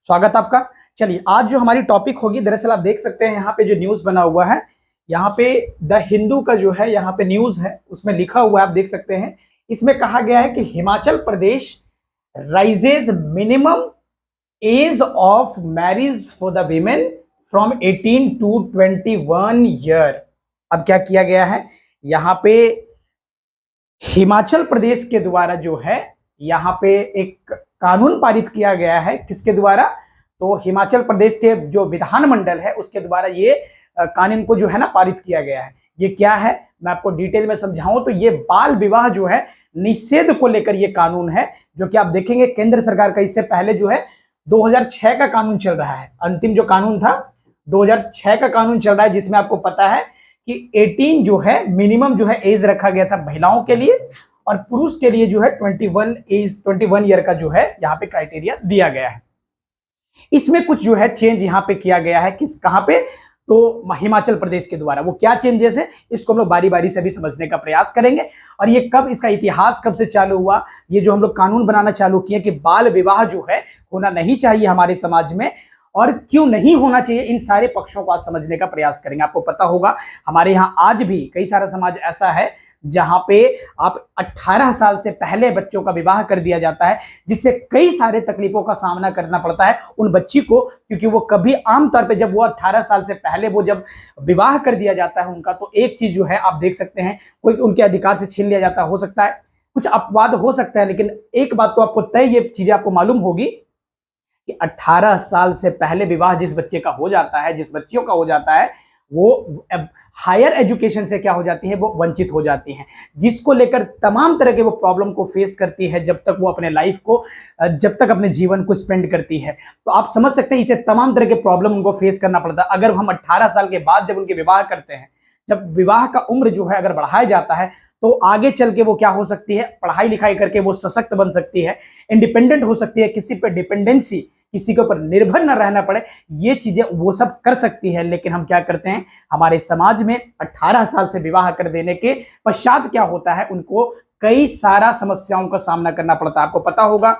स्वागत आपका। चलिए आज जो हमारी टॉपिक होगी, दरअसल आप देख सकते हैं यहाँ पे जो न्यूज बना हुआ है, यहाँ पे द हिंदू का जो है यहाँ पे न्यूज है, उसमें लिखा हुआ है, आप देख सकते हैं। इसमें कहा गया है कि Himachal Pradesh raises minimum age of marriage for the women from 18 to 21 year. अब क्या किया गया है, यहाँ पे हिमाचल प्रदेश के द्वारा जो है यहाँ पे एक कानून पारित किया गया है। किसके द्वारा? तो हिमाचल प्रदेश के जो विधानमंडल है उसके द्वारा ये कानून को जो है ना पारित किया गया है। ये क्या है, मैं आपको डिटेल में समझाऊं तो ये बाल विवाह जो है निषेध को लेकर ये कानून है, जो कि आप देखेंगे केंद्र सरकार का इससे पहले जो है 2006 का कानून चल रहा है। अंतिम जो कानून था 2006 का कानून चल रहा है, जिसमें आपको पता है कि 18 जो है मिनिमम जो है एज रखा गया था महिलाओं के लिए, और पुरुष के लिए जो है 21 ईयर का जो है यहाँ पे क्राइटेरिया दिया गया है। इसमें कुछ जो है चेंज यहाँ पे किया गया है, किस कहाँ पे? तो हिमाचल प्रदेश के द्वारा। वो क्या चेंजेस है इसको हम लोग बारी बारी से भी समझने का प्रयास करेंगे। और ये कब, इसका इतिहास कब से चालू हुआ, ये जो हम लोग कानून बनाना चालू किए कि बाल विवाह जो है होना नहीं चाहिए हमारे समाज में, और क्यों नहीं होना चाहिए, इन सारे पक्षों को आज समझने का प्रयास करेंगे। आपको पता होगा हमारे यहाँ आज भी कई सारा समाज ऐसा है जहां पे आप 18 साल से पहले बच्चों का विवाह कर दिया जाता है, जिससे कई सारे तकलीफों का सामना करना पड़ता है उन बच्ची को, क्योंकि वो कभी आमतौर पे जब वो 18 साल से पहले वो जब विवाह कर दिया जाता है उनका, तो एक चीज जो है आप देख सकते हैं, कोई उनके अधिकार से छीन लिया जाता हो सकता है, कुछ अपवाद हो सकता है, लेकिन एक बात तो आपको तय ये चीजें आपको मालूम होगी कि 18 साल से पहले विवाह जिस बच्चे का हो जाता है, जिस बच्चियों का हो जाता है, वो हायर एजुकेशन से क्या हो जाती है, वो वंचित हो जाती हैं, जिसको लेकर तमाम तरह के वो प्रॉब्लम को फेस करती है जब तक वो अपने लाइफ को, जब तक अपने जीवन को स्पेंड करती है। तो आप समझ सकते हैं इसे तमाम तरह के प्रॉब्लम उनको फेस करना पड़ता है। अगर हम 18 साल के बाद जब उनके विवाह करते हैं, जब विवाह का उम्र जो है अगर बढ़ाया जाता है, तो आगे चल के वो क्या हो सकती है, पढ़ाई लिखाई करके वो सशक्त बन सकती है, इंडिपेंडेंट हो सकती है, किसी पर डिपेंडेंसी, किसी के ऊपर निर्भर न रहना पड़े, ये चीजें वो सब कर सकती है। लेकिन हम क्या करते हैं, हमारे समाज में 18 साल से विवाह कर देने के पश्चात क्या होता है, उनको कई सारा समस्याओं का सामना करना पड़ता है। आपको पता होगा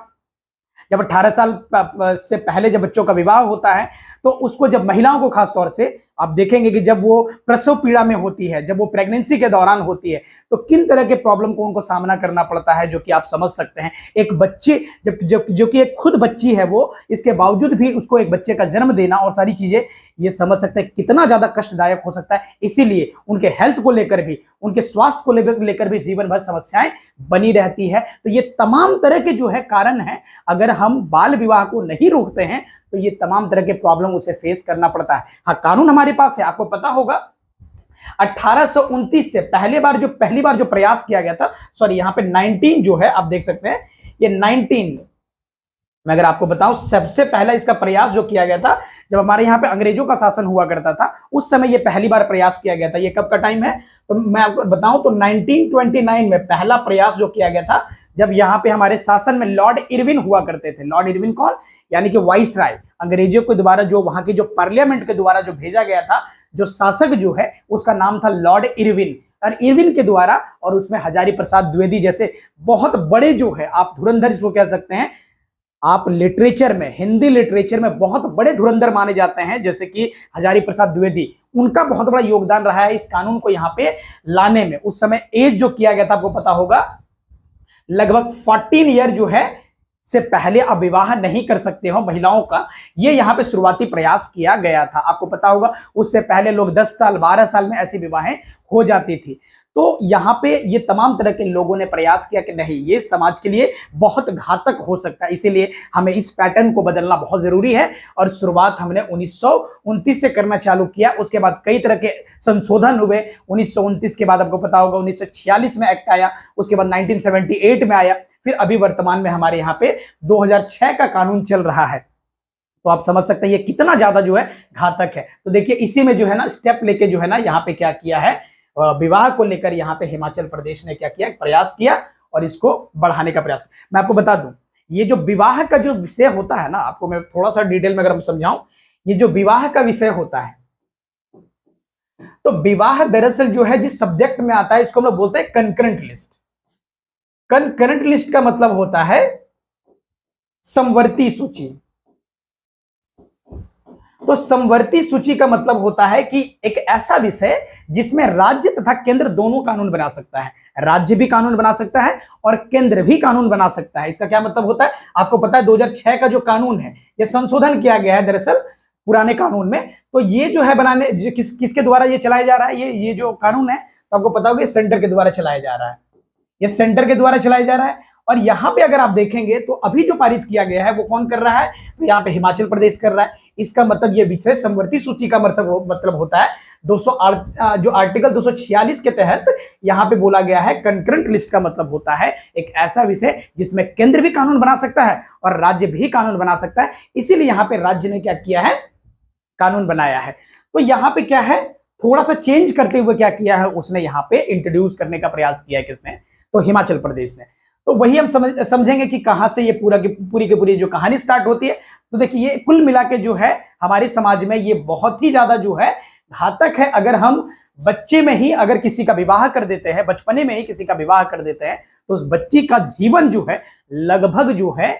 जब 18 साल से पहले जब बच्चों का विवाह होता है, तो उसको, जब महिलाओं को खास तौर से आप देखेंगे कि जब वो प्रसव पीड़ा में होती है, जब वो प्रेगनेंसी के दौरान होती है, तो किन तरह के प्रॉब्लम को उनको सामना करना पड़ता है, जो कि आप समझ सकते हैं। एक बच्चे जो कि एक खुद बच्ची है, वो इसके बावजूद भी उसको एक बच्चे का जन्म देना और सारी चीजें, ये समझ सकते हैं कितना ज्यादा कष्टदायक हो सकता है। इसीलिए उनके हेल्थ को लेकर भी, उनके स्वास्थ्य को लेकर भी जीवन भर समस्याएं बनी रहती है। तो ये तमाम तरह के जो है कारण है, अगर हम बाल विवाह को नहीं रोकते हैं तो ये तमाम तरह के प्रॉब्लम उसे फेस करना पड़ता है। हाँ, कानून हमारे पास है, आपको पता होगा 1829 से पहली बार जो प्रयास किया गया था, सॉरी यहाँ पे 19 जो है आप देख सकते हैं, ये 19, मैं अगर आपको बताऊं सबसे पहला इसका प्रयास जो किया गया था जब हमारे यहाँ पे अंग्रेजों का शासन हुआ करता था, उस समय ये पहली बार प्रयास किया गया था। ये कब का टाइम है, तो मैं आपको बताऊं तो 1929 में पहला प्रयास जो किया गया था, जब यहाँ पे हमारे शासन में लॉर्ड इरविन हुआ करते थे। लॉर्ड इरविन कौन? यानी कि वाइस राय, अंग्रेजों के द्वारा जो वहां की जो पार्लियामेंट के द्वारा जो भेजा गया था, जो शासक जो है उसका नाम था लॉर्ड इरविन, और इरविन के द्वारा, और उसमें हजारी प्रसाद द्विवेदी जैसे बहुत बड़े जो है, आप धुरंधर इसको कह सकते हैं, आप लिटरेचर में, हिंदी लिटरेचर में बहुत बड़े धुरंधर माने जाते हैं, जैसे कि हजारी प्रसाद द्विवेदी, उनका बहुत बड़ा योगदान रहा है इस कानून को यहाँ पे लाने में। उस समय एज जो किया गया था, आपको पता होगा लगभग 14 ईयर जो है से पहले आप विवाह नहीं कर सकते हो महिलाओं का, ये यहाँ पे शुरुआती प्रयास किया गया था। आपको पता होगा उससे पहले लोग 10 साल 12 साल में ऐसी विवाहें हो जाती थी। तो यहाँ पे ये तमाम तरह के लोगों ने प्रयास किया कि नहीं, ये समाज के लिए बहुत घातक हो सकता है, इसीलिए हमें इस पैटर्न को बदलना बहुत जरूरी है। और शुरुआत हमने 1929 से करना चालू किया। उसके बाद कई तरह के संशोधन हुए। 1929 के बाद आपको पता होगा 1946 में एक्ट आया, उसके बाद 1978 में आया, फिर अभी वर्तमान में हमारे यहाँ पे 2006 का कानून चल रहा है। तो आप समझ सकते हैं ये कितना ज्यादा जो है घातक है। तो देखिए इसी में जो है ना स्टेप लेके जो है ना यहाँ पे क्या किया है, विवाह को लेकर यहाँ पे हिमाचल प्रदेश ने क्या किया, प्रयास किया और इसको बढ़ाने का प्रयास। मैं आपको बता दूं, ये जो विवाह का जो विषय होता है ना, आपको मैं थोड़ा सा डिटेल में अगर हम समझाऊं, ये जो विवाह का विषय होता है, तो विवाह दरअसल जो है जिस सब्जेक्ट में आता है, इसको हम लोग बोलते हैं कंकरेंट लिस्ट। कंकरेंट लिस्ट का मतलब होता है समवर्ती सूची। तो समवर्ती सूची का मतलब होता है कि एक ऐसा विषय जिसमें राज्य तथा केंद्र दोनों कानून बना सकता है। राज्य भी कानून बना सकता है और केंद्र भी कानून बना सकता है। इसका क्या मतलब होता है? आपको पता है 2006 का जो कानून है ये संशोधन किया गया है दरअसल पुराने कानून में। तो ये जो है बनाने किसके द्वारा ये चलाया जा रहा है? ये जो कानून है तो आपको पता होगा ये सेंटर के द्वारा चलाया जा रहा है। ये सेंटर के द्वारा चलाया जा रहा है। और यहाँ पे अगर आप देखेंगे तो अभी जो पारित किया गया है वो कौन कर रहा है? तो यहाँ पे हिमाचल प्रदेश कर रहा है। इसका मतलब ये विषय समवर्ती सूची का मतलब होता है 208 जो आर्टिकल 246 के तहत यहाँ पे बोला गया है कंकरेंट लिस्ट का मतलब होता है एक ऐसा विषय जिसमें केंद्र भी कानून बना सकता है और राज्य भी कानून बना सकता है। इसीलिए यहाँ पे राज्य ने क्या किया है? कानून बनाया है। तो यहाँ पे क्या है? थोड़ा सा चेंज करते हुए क्या किया है? उसने यहाँ पे इंट्रोड्यूस करने का प्रयास किया है। किसने? तो हिमाचल प्रदेश ने। तो वही हम समझेंगे कि कहां से ये पूरी की पूरी जो कहानी स्टार्ट होती है। तो देखिए ये कुल मिला के जो है हमारे समाज में ये बहुत ही ज्यादा जो है घातक है। अगर हम बच्चे में ही अगर किसी का विवाह कर देते हैं, बचपने में ही किसी का विवाह कर देते हैं, तो उस बच्ची का जीवन जो है लगभग जो है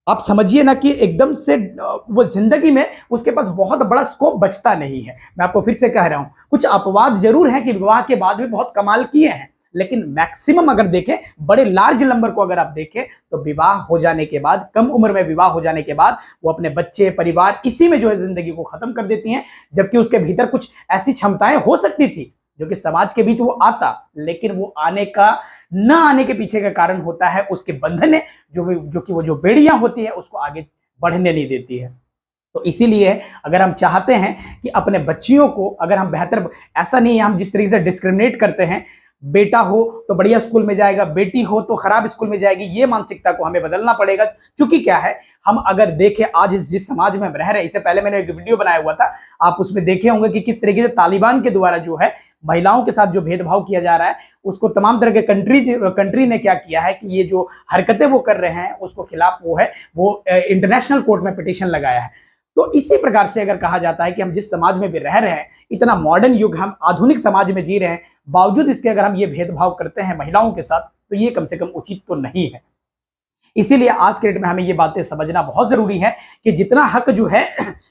आप समझिए ना कि एकदम से वो जिंदगी में उसके पास बहुत बड़ा स्कोप बचता नहीं है। मैं आपको फिर से कह रहा हूं, कुछ अपवाद जरूर हैं कि विवाह के बाद भी बहुत कमाल किए हैं, लेकिन मैक्सिमम अगर देखें, बड़े लार्ज नंबर को अगर आप देखें तो विवाह हो जाने के बाद, कम उम्र में विवाह हो जाने के बाद वो अपने बच्चे, परिवार इसी में जो है जिंदगी को खत्म कर देती हैं। जबकि उसके भीतर कुछ ऐसी क्षमताएं हो सकती थी जो कि समाज के बीच वो आता, लेकिन वो आने का न आने के पीछे का कारण होता है उसके बंधन जो कि वो जो बेड़ियां होती है उसको आगे बढ़ने नहीं देती है। तो इसीलिए अगर हम चाहते हैं कि अपने बच्चियों को अगर हम बेहतर, ऐसा नहीं है हम जिस तरीके से डिस्क्रिमिनेट करते हैं, बेटा हो तो बढ़िया स्कूल में जाएगा, बेटी हो तो खराब स्कूल में जाएगी, ये मानसिकता को हमें बदलना पड़ेगा। क्योंकि क्या है, हम अगर देखें आज जिस समाज में हम रह रहे हैं, इससे पहले मैंने एक वीडियो बनाया हुआ था, आप उसमें देखे होंगे कि किस तरीके से तालिबान के द्वारा जो है महिलाओं के साथ जो भेदभाव किया जा रहा है, उसको तमाम तरह के कंट्री ने क्या किया है कि ये जो हरकतें वो कर रहे हैं उसको खिलाफ वो इंटरनेशनल कोर्ट में पिटीशन लगाया है। तो इसी प्रकार से अगर कहा जाता है कि हम जिस समाज में भी रह रहे हैं, इतना मॉडर्न युग, हम आधुनिक समाज में जी रहे हैं, बावजूद इसके अगर हम ये भेदभाव करते हैं महिलाओं के साथ, तो ये कम से कम उचित तो नहीं है। इसीलिए आज के डेट में हमें ये बातें समझना बहुत जरूरी है कि जितना हक जो है,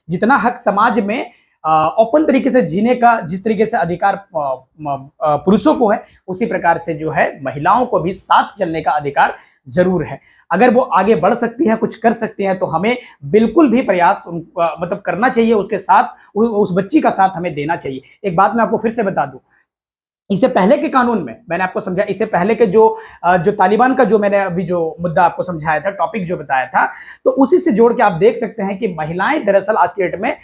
जितना हक समाज में ओपन तरीके से जीने का जिस तरीके से अधिकार पुरुषों को है, उसी प्रकार से जो है महिलाओं को भी साथ चलने का अधिकार जरूर है। अगर वो आगे बढ़ सकती हैं, कुछ कर सकती हैं, तो हमें बिल्कुल भी प्रयास मतलब करना चाहिए, उसके साथ उस बच्ची का साथ हमें देना चाहिए। एक बात मैं आपको फिर से बता दूं, इससे पहले के कानून में मैंने आपको समझा, इससे पहले के जो तालिबान का जो मैंने अभी जो मुद्दा आपको समझाया था, टॉपिक जो बताया था, तो उसी से जोड़ के आप देख सकते हैं कि महिलाएं दरअसल आज के डेट में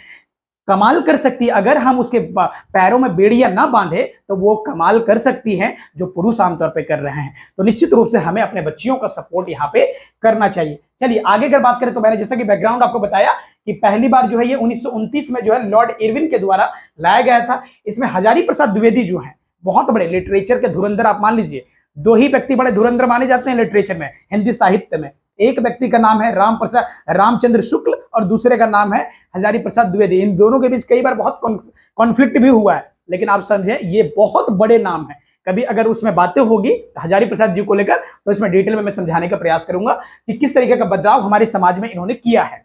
कमाल कर सकती है। अगर हम उसके पैरों में बेड़ियां ना बांधे तो वो कमाल कर सकती हैं जो पुरुष आमतौर पे कर रहे हैं। तो निश्चित रूप से हमें अपने बच्चियों का सपोर्ट यहाँ पे करना चाहिए। चलिए आगे अगर बात करें तो मैंने जैसा कि बैकग्राउंड आपको बताया कि पहली बार जो है ये 1929 में जो है लॉर्ड इरविन के द्वारा लाया गया था। इसमें हजारी प्रसाद द्विवेदी जो है बहुत बड़े लिटरेचर के धुरंधर, आप मान लीजिए 2 ही व्यक्ति बड़े धुरंधर माने जाते हैं लिटरेचर में, हिंदी साहित्य में। एक व्यक्ति का नाम है रामचंद्र शुक्ल और दूसरे का नाम है हजारी प्रसाद द्विवेदी। इन दोनों के बीच कई बार बहुत कॉन्फ्लिक्ट भी हुआ है, लेकिन आप समझे ये बहुत बड़े नाम है। कभी अगर उसमें बातें होगी हजारी प्रसाद जी को लेकर तो इसमें डिटेल में मैं समझाने का प्रयास करूंगा कि किस तरीके का बदलाव हमारे समाज में इन्होंने किया है।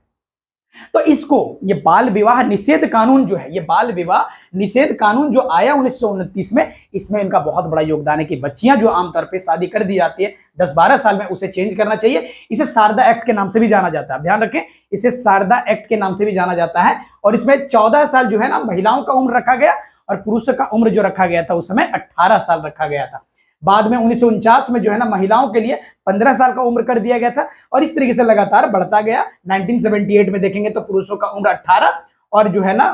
तो इसको ये बाल विवाह निषेध कानून जो है, ये बाल विवाह निषेध कानून जो आया 1929 में, इसमें इनका बहुत बड़ा योगदान है कि बच्चियां जो आमतौर पे शादी कर दी जाती है 10-12 साल में, उसे चेंज करना चाहिए। इसे शारदा एक्ट के नाम से भी जाना जाता है, ध्यान रखें, इसे शारदा एक्ट के नाम से भी जाना जाता है। और इसमें 14 साल जो है ना महिलाओं का उम्र रखा गया और पुरुषों का उम्र जो रखा गया था उस समय 18 साल रखा गया था। बाद में 1949 में जो है ना महिलाओं के लिए 15 साल का उम्र कर दिया गया था और इस तरीके से लगातार बढ़ता गया। 1978 में देखेंगे तो पुरुषों का उम्र 18 और जो है ना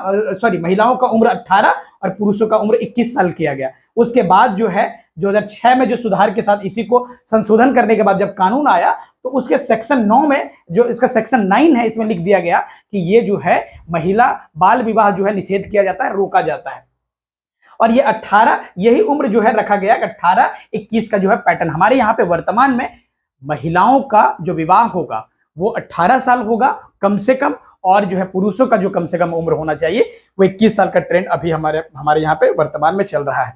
महिलाओं का उम्र 18 और पुरुषों का उम्र 21 साल किया गया। उसके बाद जो है 2006 में जो सुधार के साथ इसी को संशोधन करने के बाद जब कानून आया तो उसके सेक्शन 9 में, जो इसका सेक्शन 9 है, इसमें लिख दिया गया कि ये जो है महिला बाल विवाह जो है निषेध किया जाता है, रोका जाता है। और ये 18 यही उम्र जो है रखा गया, 18-21 का जो है पैटर्न। हमारे यहाँ पे वर्तमान में महिलाओं का जो विवाह होगा वो 18 साल होगा कम से कम, और जो है पुरुषों का जो कम से कम उम्र होना चाहिए वो 21 साल का ट्रेंड अभी हमारे यहाँ पे वर्तमान में चल रहा है।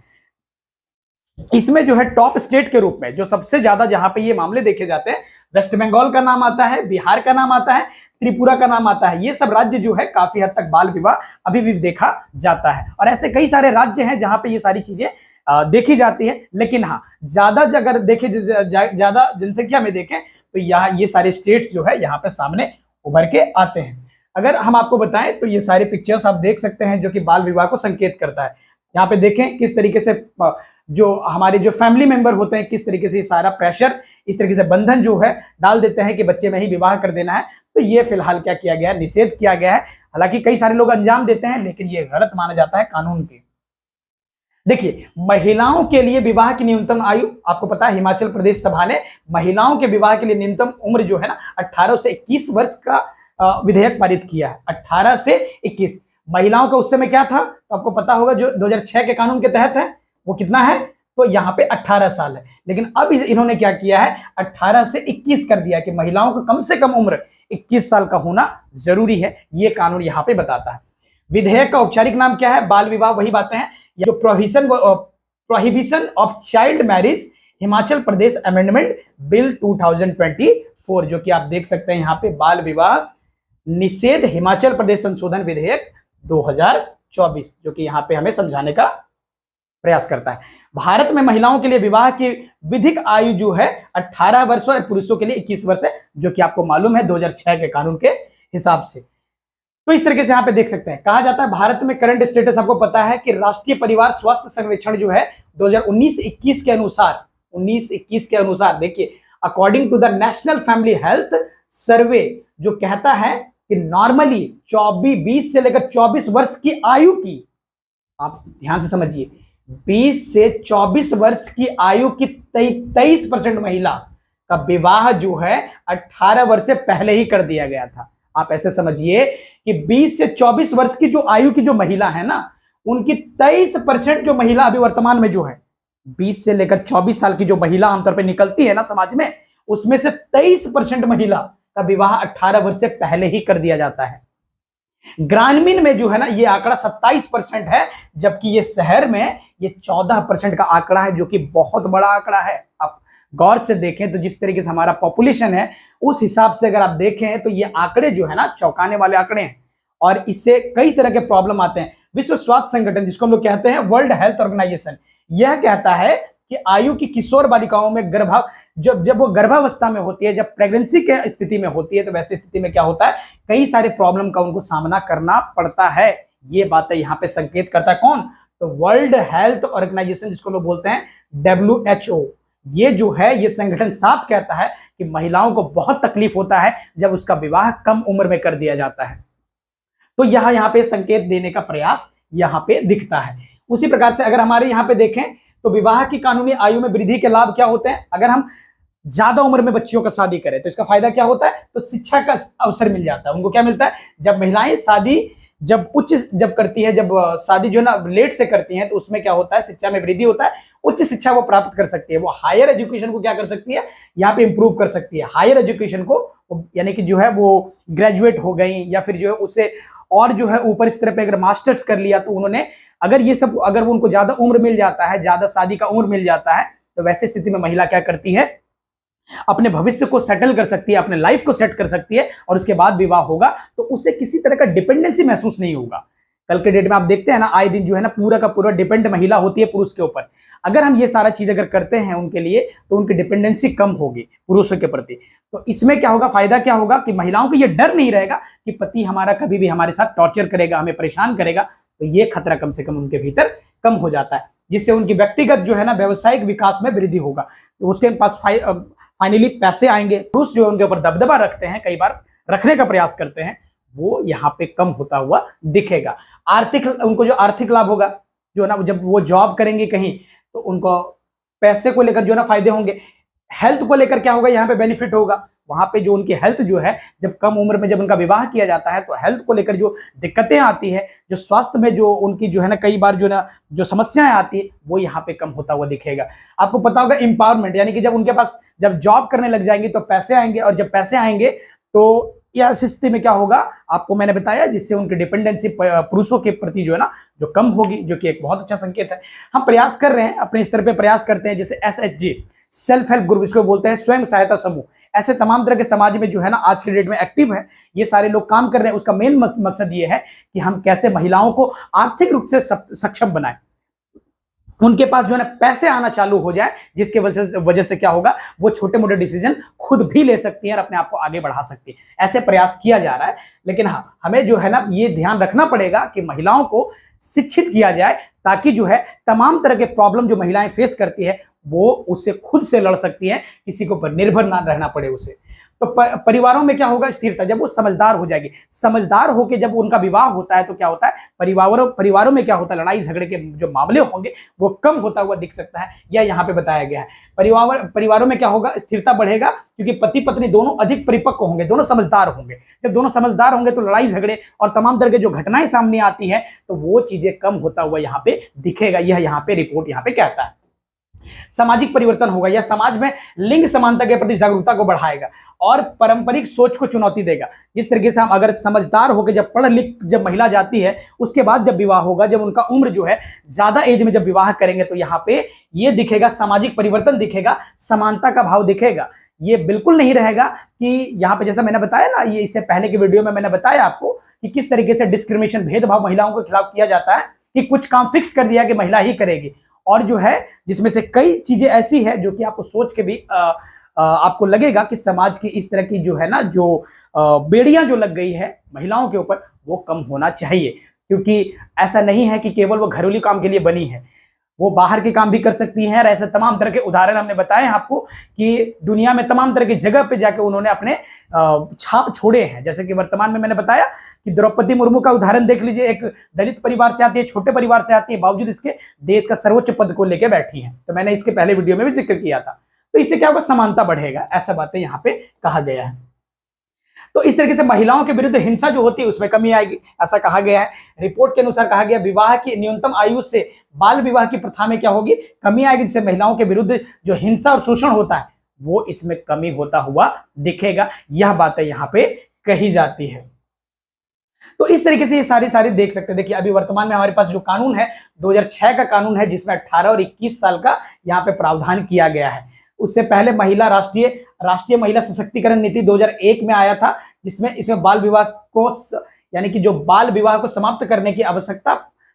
इसमें जो है टॉप स्टेट के रूप में जो सबसे ज्यादा जहां पे ये मामले देखे जाते हैं वेस्ट बंगाल का नाम आता है, बिहार का नाम आता है, त्रिपुरा का नाम आता है। ये सब राज्य जो है काफी हद तक बाल विवाह अभी भी देखा जाता है, और ऐसे कई सारे राज्य हैं जहां पे ये सारी चीजें देखी जाती है। लेकिन हाँ, ज्यादा अगर देखें, ज्यादा जनसंख्या में देखें तो यहाँ ये सारे स्टेट्स जो है यहाँ पे सामने उभर के आते हैं। अगर हम आपको बताएं तो ये सारे पिक्चर्स आप देख सकते हैं जो कि बाल विवाह को संकेत करता है। यहाँ पे देखें किस तरीके से जो हमारे जो फैमिली मेंबर होते हैं, किस तरीके से सारा प्रेशर, इस तरीके से बंधन जो है डाल देते हैं कि बच्चे में ही विवाह कर देना है। तो ये फिलहाल क्या किया गया है, निषेध किया गया है। हालांकि कई सारे लोग अंजाम देते हैं, लेकिन ये गलत माना जाता है कानून के। देखिए, महिलाओं के लिए विवाह की न्यूनतम आयु, आपको पता है हिमाचल प्रदेश सभा ने महिलाओं के विवाह के लिए न्यूनतम उम्र जो है ना 18 से 21 वर्ष का विधेयक पारित किया है। 18 से 21 महिलाओं का उस समय क्या था, तो आपको पता होगा जो 2006 के कानून के तहत है वो कितना है, तो यहाँ पे 18 साल है। लेकिन अब इन्होंने क्या किया है, 18 से 21 कर दिया कि महिलाओं का कम से कम उम्र 21 साल का होना जरूरी है। ये कानून यहाँ पे बताता है। विधेयक का औपचारिक नाम क्या है, बाल विवाह वही बातें हैं, जो prohibition of child marriage Himachal Pradesh amendment bill 2024, जो कि आप देख सकते हैं यहाँ पे बाल विवाह निषेध हिमाचल प्रदेश संशोधन विधेयक 2024, जो कि यहाँ पे हमें समझाने का प्रयास करता है। भारत में महिलाओं के लिए विवाह की विधिक आयु जो है 18 वर्ष और पुरुषों के लिए 21 वर्ष है, जो कि आपको मालूम है 2006 के कानून के हिसाब से। तो इस तरीके से यहाँ पे देख सकते हैं, कहा जाता है भारत में करंट स्टेटस आपको पता है कि राष्ट्रीय परिवार स्वास्थ्य सर्वेक्षण जो है 2019-21 के अनुसार, 19-21 के अनुसार देखिए, according to the national family health survey, जो कहता है कि नॉर्मली 20 से लेकर 24 वर्ष की आयु की, आप ध्यान से समझिए, 20 से 24 वर्ष की आयु की 23% महिला का विवाह जो है 18 वर्ष से पहले ही कर दिया गया था। आप ऐसे समझिए कि 20 से 24 वर्ष की जो आयु की जो महिला है ना, उनकी 23% जो महिला अभी वर्तमान में जो है 20 से लेकर 24 साल की जो महिला आमतौर पर निकलती है ना समाज में, उसमें से 23% महिला का विवाह 18 वर्ष से पहले ही कर दिया जाता है। ग्रामीण में जो है ना ये आंकड़ा 27% है, जबकि ये शहर में ये 14% का आंकड़ा है, जो कि बहुत बड़ा आंकड़ा है। आप गौर से देखें तो जिस तरीके से हमारा पॉपुलेशन है उस हिसाब से अगर आप देखें तो ये आंकड़े जो है ना चौंकाने वाले आंकड़े हैं, और इससे कई तरह के प्रॉब्लम आते हैं। विश्व स्वास्थ्य संगठन, जिसको हम लोग कहते हैं वर्ल्ड हेल्थ ऑर्गेनाइजेशन, यह कहता है कि आयु की किशोर बालिकाओं में जब वो गर्भावस्था में होती है, जब प्रेगनेंसी के स्थिति में होती है, तो वैसी स्थिति में क्या होता है, कई सारे प्रॉब्लम का उनको सामना करना पड़ता है। ये बातें यहाँ पे संकेत करता है कौन, तो वर्ल्ड हेल्थ ऑर्गेनाइजेशन, जिसको लोग बोलते हैं WHO। ये जो है ये संगठन साफ कहता है कि महिलाओं को बहुत तकलीफ होता है जब उसका विवाह कम उम्र में कर दिया जाता है। तो यहाँ पे संकेत देने का प्रयास यहाँ पे दिखता है। उसी प्रकार से अगर हमारे यहाँ पे देखें तो विवाह की कानूनी आयु में वृद्धि के लाभ क्या होते हैं। अगर हम ज्यादा उम्र में बच्चियों का शादी करें तो इसका फायदा क्या होता है, तो शिक्षा का अवसर मिल जाता है उनको। क्या मिलता है, जब महिलाएं शादी जब करती है, जब शादी जो है ना लेट से करती हैं, तो उसमें क्या होता है, शिक्षा में वृद्धि होता है, उच्च शिक्षा वो प्राप्त कर सकती है, वो हायर एजुकेशन को क्या कर सकती है, यहाँ पे इंप्रूव कर सकती है। हायर एजुकेशन को यानी कि जो है वो ग्रेजुएट हो गई, या फिर जो है उससे और जो है ऊपर इस तरह पे अगर मास्टर्स कर लिया, तो उन्होंने अगर ये सब अगर वो उनको ज्यादा उम्र मिल जाता है, ज्यादा शादी का उम्र मिल जाता है, तो वैसे स्थिति में महिला क्या करती है, अपने भविष्य को सेटल कर सकती है, अपने लाइफ को सेट कर सकती है, और उसके बाद विवाह होगा तो उसे किसी तरह का डिपेंडेंसी महसूस नहीं होगा। कल के डेट में आप देखते हैं ना, आए दिन जो है ना पूरा का पूरा डिपेंड महिला होती है पुरुष के ऊपर। अगर हम ये सारा चीज अगर करते हैं उनके लिए, तो उनकी डिपेंडेंसी कम होगी पुरुषों के प्रति। तो इसमें क्या होगा, फायदा क्या होगा कि महिलाओं को ये डर नहीं रहेगा कि पति हमारा कभी भी हमारे साथ टॉर्चर करेगा, हमें परेशान करेगा। तो ये खतरा कम से कम उनके भीतर कम हो जाता है, जिससे उनकी व्यक्तिगत जो है ना व्यवसायिक विकास में वृद्धि होगा। तो उसके पास फाइनली पैसे आएंगे। पुरुष जो उनके ऊपर दबदबा रखते हैं, कई बार रखने का प्रयास करते हैं, वो यहाँ पे कम होता हुआ दिखेगा। उनको जो आर्थिक लाभ होगा, जो ना जब वो जॉब करेंगे कहीं, तो उनको पैसे को लेकर जो ना फायदे होंगे। हेल्थ को लेकर क्या होगा, यहाँ पे बेनिफिट होगा। वहां पे जो उनकी हेल्थ जो है, जब कम उम्र में जब उनका विवाह किया जाता है, तो हेल्थ को लेकर जो दिक्कतें आती है, जो स्वास्थ्य में जो उनकी जो है ना कई बार जो ना जो समस्याएं आती है, वो यहाँ पे कम होता हुआ दिखेगा। आपको पता होगा एम्पावरमेंट, यानी कि जब उनके पास जब जॉब करने लग जाएंगे तो पैसे आएंगे, और जब पैसे आएंगे तो यह स्थिति में क्या होगा, आपको मैंने बताया, जिससे उनकी डिपेंडेंसी पुरुषों के प्रति जो है ना जो कम होगी, जो कि एक बहुत अच्छा संकेत है। हम प्रयास कर रहे हैं, अपने स्तर पे प्रयास करते हैं, जैसे SHG सेल्फ हेल्प ग्रुप, इसको बोलते हैं स्वयं सहायता समूह। ऐसे तमाम तरह के समाज में जो है ना आज के डेट में एक्टिव है, ये सारे लोग काम कर रहे हैं। उसका मेन मकसद ये है कि हम कैसे महिलाओं को आर्थिक रूप से सक्षम बनाएं, उनके पास जो है ना पैसे आना चालू हो जाए, जिसके वजह से क्या होगा, वो छोटे मोटे डिसीजन खुद भी ले सकती है और अपने आप को आगे बढ़ा सकती है। ऐसे प्रयास किया जा रहा है। लेकिन हाँ, हमें जो है ना ये ध्यान रखना पड़ेगा कि महिलाओं को शिक्षित किया जाए, ताकि जो है तमाम तरह के प्रॉब्लम जो महिलाएं फेस करती है वो उससे खुद से लड़ सकती है, किसी के ऊपर निर्भर ना रहना पड़े उसे। तो परिवारों में क्या होगा, स्थिरता। जब वो समझदार हो जाएगी, समझदार होकर जब उनका विवाह होता है तो क्या होता है, परिवारों में क्या होता है, लड़ाई झगड़े के जो मामले होंगे वो कम होता हुआ दिख सकता है, या यहाँ पे बताया गया है। परिवारों में क्या होगा, स्थिरता बढ़ेगा, क्योंकि पति पत्नी दोनों अधिक परिपक्व होंगे, दोनों समझदार होंगे। जब दोनों समझदार होंगे तो लड़ाई झगड़े और तमाम तरह के जो घटनाएं सामने आती है तो वो चीजें कम होता हुआ यहाँ पे दिखेगा। यह यहाँ पे रिपोर्ट यहाँ पे कहता है। सामाजिक परिवर्तन होगा, या समाज में लिंग समानता के प्रति जागरूकता को बढ़ाएगा और पारंपरिक सोच को चुनौती देगा। जिस तरीके से हम अगर समझदार होकर जब पढ़ लिख जब महिला जाती है, उसके बाद जब विवाह होगा, जब उनका उम्र जो है ज्यादा एज में जब विवाह करेंगे, तो यहाँ पे ये दिखेगा, सामाजिक परिवर्तन दिखेगा, समानता का भाव दिखेगा। ये बिल्कुल नहीं रहेगा कि यहाँ पे जैसा मैंने बताया ना, ये इससे पहले के वीडियो में मैंने बताया आपको कि किस तरीके से डिस्क्रिमिनेशन, भेदभाव महिलाओं के खिलाफ किया जाता है, कि कुछ काम फिक्स कर दिया कि महिला ही करेगी, और जो है जिसमें से कई चीजें ऐसी है जो कि आपको सोच के भी आपको लगेगा कि समाज की इस तरह की जो है ना, जो बेड़ियां जो लग गई है महिलाओं के ऊपर, वो कम होना चाहिए। क्योंकि ऐसा नहीं है कि केवल वो घरेलू काम के लिए बनी है, वो बाहर के काम भी कर सकती हैं। और ऐसे तमाम तरह के उदाहरण हमने बताए हैं आपको कि दुनिया में तमाम तरह की जगह पे जाके उन्होंने अपने छाप छोड़े हैं। जैसे कि वर्तमान में मैंने बताया कि द्रौपदी मुर्मू का उदाहरण देख लीजिए, एक दलित परिवार से आती है, छोटे परिवार से आती है, बावजूद इसके देश का सर्वोच्च पद को लेकर बैठी है। तो मैंने इसके पहले वीडियो में भी जिक्र किया था। तो इससे क्या होगा, समानता बढ़ेगा, ऐसा बातें यहाँ पे कहा गया है। तो इस तरीके से महिलाओं के विरुद्ध हिंसा जो होती है उसमें कमी आएगी, ऐसा कहा गया है। रिपोर्ट के अनुसार कहा गया, विवाह की न्यूनतम आयु से बाल विवाह की प्रथा में क्या होगी, कमी आएगी, जिससे महिलाओं के विरुद्ध जो हिंसा और शोषण होता है वो इसमें कमी होता हुआ दिखेगा। यह बातें यहाँ पे कही जाती है। तो इस तरीके से ये सारी देख सकते हैं। देखिए अभी वर्तमान में हमारे पास जो कानून है 2006 का कानून है, जिसमें 18 और 21 साल का यहाँ पे प्रावधान किया गया है। उससे पहले राष्ट्रीय महिला सशक्तिकरण नीति 2001 में आया था, जिसमें इसमें बाल विवाह को, यानी कि जो बाल विवाह को समाप्त करने की आवश्यकता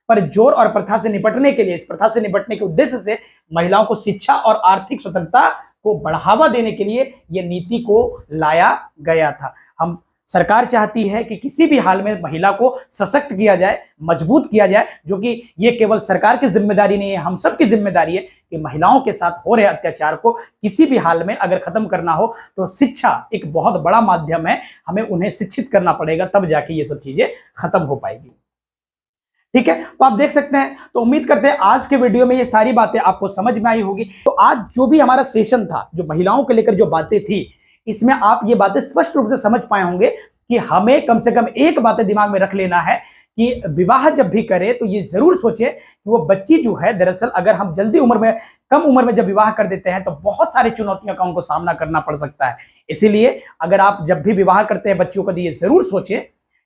पर जोर और प्रथा से निपटने के लिए, इस प्रथा से निपटने के उद्देश्य से महिलाओं को शिक्षा और आर्थिक स्वतंत्रता को बढ़ावा देने के लिए यह नीति को लाया गया था। हम सरकार चाहती है कि किसी भी हाल में महिला को सशक्त किया जाए, मजबूत किया जाए, जो कि ये केवल सरकार की जिम्मेदारी नहीं है, हम सब की जिम्मेदारी है कि महिलाओं के साथ हो रहे अत्याचार को किसी भी हाल में अगर खत्म करना हो तो शिक्षा एक बहुत बड़ा माध्यम है। हमें उन्हें शिक्षित करना पड़ेगा, तब जाके ये सब चीजें खत्म हो पाएगी। ठीक है, तो आप देख सकते हैं। तो उम्मीद करते हैं आज के वीडियो में ये सारी बातें आपको समझ में आई होगी। तो आज जो भी हमारा सेशन था, जो महिलाओं को लेकर जो बातें थी, इसमें आप ये बातें स्पष्ट रूप से समझ पाए होंगे कि हमें कम से कम एक बातें दिमाग में रख लेना है कि विवाह जब भी करे तो ये जरूर सोचे कि वो बच्ची जो है, दरअसल अगर हम जल्दी उम्र में, कम उम्र में जब विवाह कर देते हैं तो बहुत सारी चुनौतियों का उनको सामना करना पड़ सकता है। इसीलिए अगर आप जब भी विवाह करते हैं बच्चियों का, तो ये जरूर सोचें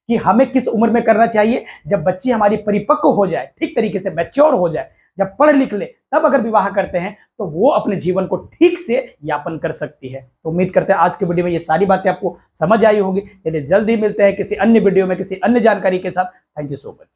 कि हमें किस उम्र में करना चाहिए। जब बच्ची हमारी परिपक्व हो जाए, ठीक तरीके से मैच्योर हो जाए, जब पढ़ लिख ले, तब अगर विवाह करते हैं तो वो अपने जीवन को ठीक से यापन कर सकती है। तो उम्मीद करते हैं आज के वीडियो में ये सारी बातें आपको समझ आई होगी। चलिए जल्द ही मिलते हैं किसी अन्य वीडियो में किसी अन्य जानकारी के साथ। Thank you so much.